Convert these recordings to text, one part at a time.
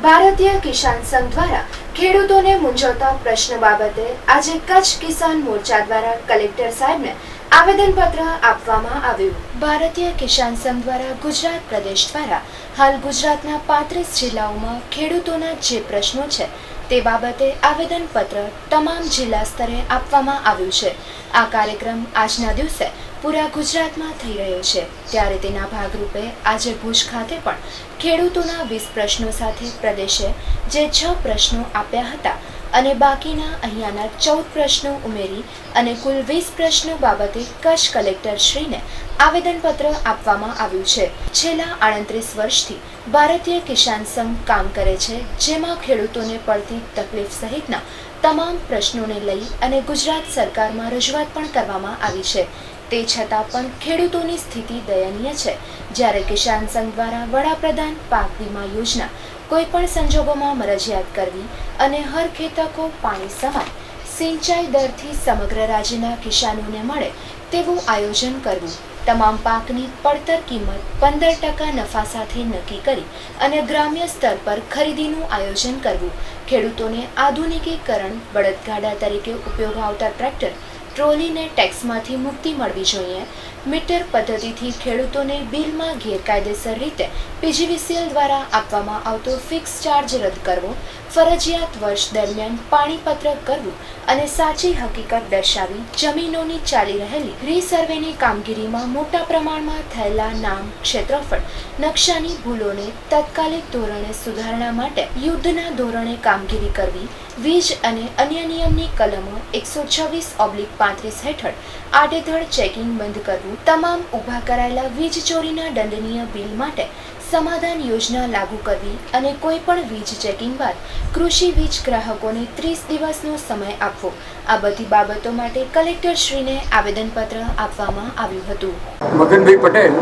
ભારતીય કિસાન સંઘ દ્વારા ખેડૂતોને મૂંઝવતા પ્રશ્ન બાબતે આજે કચ્છ કિસાન મોરચા દ્વારા કલેક્ટર સાહેબને આવેદનપત્ર આપવામાં આવ્યું। ભારતીય કિસાન સંઘ દ્વારા ગુજરાત પ્રદેશ દ્વારા હાલ ગુજરાતના 35 જિલ્લાઓમાં ખેડૂતોના જે પ્રશ્નો છે તે બાબતે આવેદનપત્ર તમામ જિલ્લા સ્તરે આપવામાં આવ્યું છે। આ કાર્યક્રમ આજના દિવસે પૂરા ગુજરાતમાં થઈ રહ્યો છે, ત્યારે તેના ભાગરૂપે આજે ભુજ ખાતે પણ ખેડૂતોના 20 પ્રશ્નો સાથે પ્રદેશે જે 6 પ્રશ્નો આપ્યા હતા અને બાકીના અહીંયાના 14 પ્રશ્નો ઉમેરી અને કુલ 20 પ્રશ્નો બાબતે કચ્છ કલેક્ટર શ્રીને આવેદનપત્ર આપવામાં આવ્યું છે। છેલ્લા 38 વર્ષથી ભારતીય કિસાન સંઘ કામ કરે છે, જેમાં ખેડૂતોને પડતી તકલીફ સહિતના તમામ પ્રશ્નોને લઈ અને ગુજરાત સરકારમાં રજૂઆત પણ કરવામાં આવી છે। તે છતાં પણ ખેડૂતોની સ્થિતિ દયનીય છે। જ્યારે કિસાન સંઘ દ્વારા વડાપ્રધાન પાક વીમા યોજના કોઈ પણ સંજોગોમાં મરજિયાત કરવી અને હર ખેતકો પાણી સમાન સિંચાઈ દરથી સમગ્ર રાજ્યના કિસાનોને મળે તેવું આયોજન કરવું, તમામ પાકની પડતર કિંમત 15% નફા સાથે નક્કી કરી અને ગ્રામ્ય સ્તર પર ખરીદીનું આયોજન કરવું, ખેડૂતોને આધુનિકીકરણ, બળદગાડા તરીકે ઉપયોગ આવતા ટ્રેક્ટર, ટ્રોલીને ટેક્સમાંથી મુક્તિ મળવી જોઈએ, મીટર પદ્ધતિથી ખેડૂતોને બિલમાં ગેરકાયદેસર રીતે પીજીવીસીએલ દ્વારા આપવામાં આવતો ફિક્સ ચાર્જ રદ કરવો, ફરજિયાત વર્ષ દરમિયાન પાણીપત્ર કરવું અને સાચી હકીકત દર્શાવી જમીનોની ચાલી રહેલી રીસર્વેની કામગીરીમાં મોટા પ્રમાણમાં થયેલા નામ, ક્ષેત્રફળ, નકશાની ભૂલોને તાત્કાલિક ધોરણે સુધારણા માટે યુદ્ધના ધોરણે કામગીરી કરવી, વીજ અને અન્ય નિયમની કલમો 126/35 હેઠળ આડેધડ ચેકિંગ બંધ કરવું, તમામ ઊભા કરાયેલા વીજ ચોરીના દંડનીય બિલ માટે સમાધાન યોજના લાગુ કરવી અને કોઈ પણ વીજ ચેકિંગ બાદ કૃષિ વીજ ગ્રાહકોને 30 દિવસનો સમય આપવો, આ બધી બાબતો માટે કલેક્ટર શ્રીને આવેદનપત્ર આપવામાં આવ્યું હતું। મગનભાઈ પટેલ,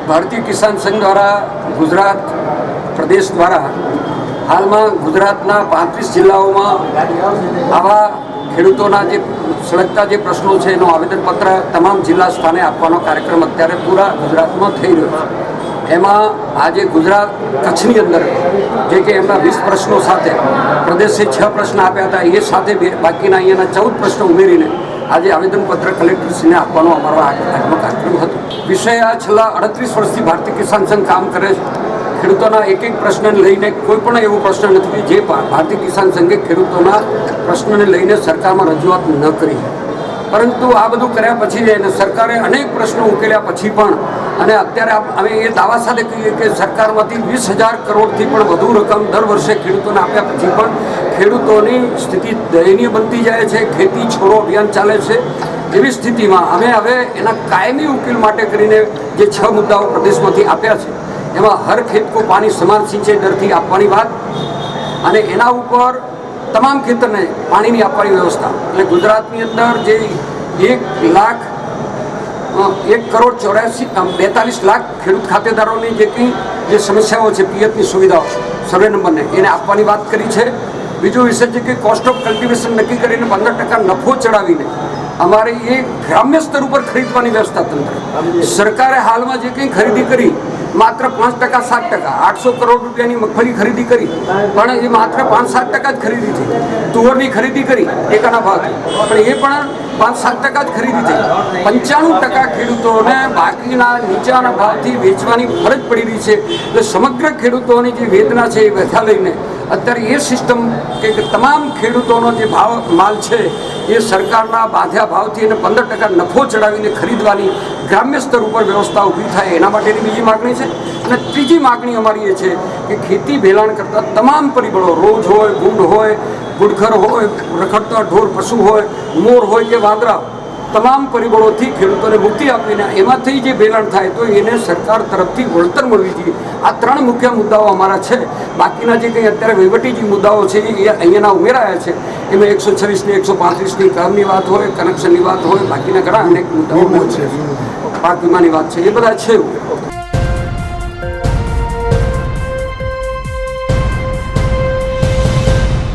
ભારતીય કિસાન સંઘ દ્વારા ગુજરાત પ્રદેશ દ્વારા હાલમાં ગુજરાતના 35 જિલ્લાઓમાં આવા ખેડૂતોના જે સળગતા જે પ્રશ્નો છે એનો આવેદનપત્ર તમામ જિલ્લા સ્થાને આપવાનો કાર્યક્રમ અત્યારે પૂરા ગુજરાતમાં થઈ રહ્યો છે। એમાં આજે ગુજરાત કચ્છની અંદર જે કે એમના 20 પ્રશ્નો સાથે પ્રદેશે 6 પ્રશ્ન આપ્યા હતા, એ સાથે બાકીના અહીંયાના 14 પ્રશ્નો ઉમેરીને આજે આવેદનપત્ર કલેક્ટરશ્રીને આપવાનો અમારો આજનો કાર્યક્રમ હતો। વિષય આ છેલ્લા 38 વર્ષથી ભારતીય કિસાન સંઘ કામ કરે છે। ખેડૂતોના એક પ્રશ્નને લઈને કોઈ પણ એવો પ્રશ્ન નથી જે ભારતીય કિસાન સંઘે ખેડૂતોના પ્રશ્નને લઈને સરકારમાં રજૂઆત ન કરી, પરંતુ આ બધું કર્યા પછી અને સરકારે અનેક પ્રશ્નો ઉકેલ્યા પછી પણ અને અત્યારે અમે એ દાવા સાથે કહીએ કે સરકારમાંથી 20,000 કરોડથી પણ વધુ રકમ દર વર્ષે ખેડૂતોને આપ્યા પછી પણ ખેડૂતોની સ્થિતિ દયનીય બનતી જાય છે। ખેતી છોડો અભિયાન ચાલે છે। એવી સ્થિતિમાં અમે હવે એના કાયમી ઉકેલ માટે કરીને જે 6 મુદ્દાઓ પ્રદેશમાંથી આપ્યા છે એમાં હર ખેત કો પાણી સમાન સિંચાઈ દરથી આપવાની વાત અને એના ઉપર તમામ ખેતરને પાણીની આપવાની વ્યવસ્થા, એટલે ગુજરાતની અંદર જે 1,42,00,000 ખેડૂત ખાતેદારોની જે સમસ્યાઓ છે, પિયતની સુવિધાઓ, સર્વે નંબરને એને આપવાની વાત કરી છે। બીજો વિષય છે કે કોસ્ટ ઓફ કલ્ટિવેશન નક્કી કરીને 15% નફો ચડાવીને અમારે એ ગ્રામ્ય સ્તર ઉપર ખરીદવાની વ્યવસ્થા તંત્ર, સરકારે હાલમાં જે કંઈ ખરીદી કરી માત્ર 5%, 7%, 800 કરોડ રૂપિયાની મગફળી ખરીદી કરી પણ એ માત્ર 5-7% જ ખરીદી થઈ। તુવરની ખરીદી કરી ટેકાના ભાવથી પણ એ પણ 5-7% જ ખરીદી થઈ। 95% ખેડૂતોને બાકીના નીચાના ભાવથી વેચવાની ફરજ પડી રહી છે। એટલે સમગ્ર ખેડૂતોની જે વેદના છે એ વ્યથા લઈને અત્યારે એ સિસ્ટમ કે તમામ ખેડૂતોનો જે માલ છે એ સરકારના બાંધ્યા ભાવથી એને 15% નફો ચડાવીને ખરીદવાની ગ્રામ્ય સ્તર ઉપર વ્યવસ્થા ઊભી થાય એના માટેની બીજી માગણી છે। અને ત્રીજી માગણી અમારી એ છે કે ખેતી ભેલાણ કરતા તમામ પરિબળો, રોજ હોય, ગુંડ હોય, ગુડખર હોય, રખડતા ઢોર પશુ હોય, મોર હોય કે વાંદરા, તમામ પરિબળોથી ખેડૂતોને મુક્તિ આપીને એમાંથી જે ભેલાણ થાય તો એને સરકાર તરફથી વળતર મળવી જોઈએ। આ 3 મુખ્ય મુદ્દાઓ અમારા છે। બાકીના જે કંઈ અત્યારે વહીવટી જે મુદ્દાઓ છે એ અહીંયાના ઉમેરાયા છે, એમાં 126 ને 135ની કામની વાત હોય, કનેક્શનની વાત હોય, બાકીના ઘણા અનેક મુદ્દાઓ છે, પાક વીમાની વાત છે, એ બધા છે।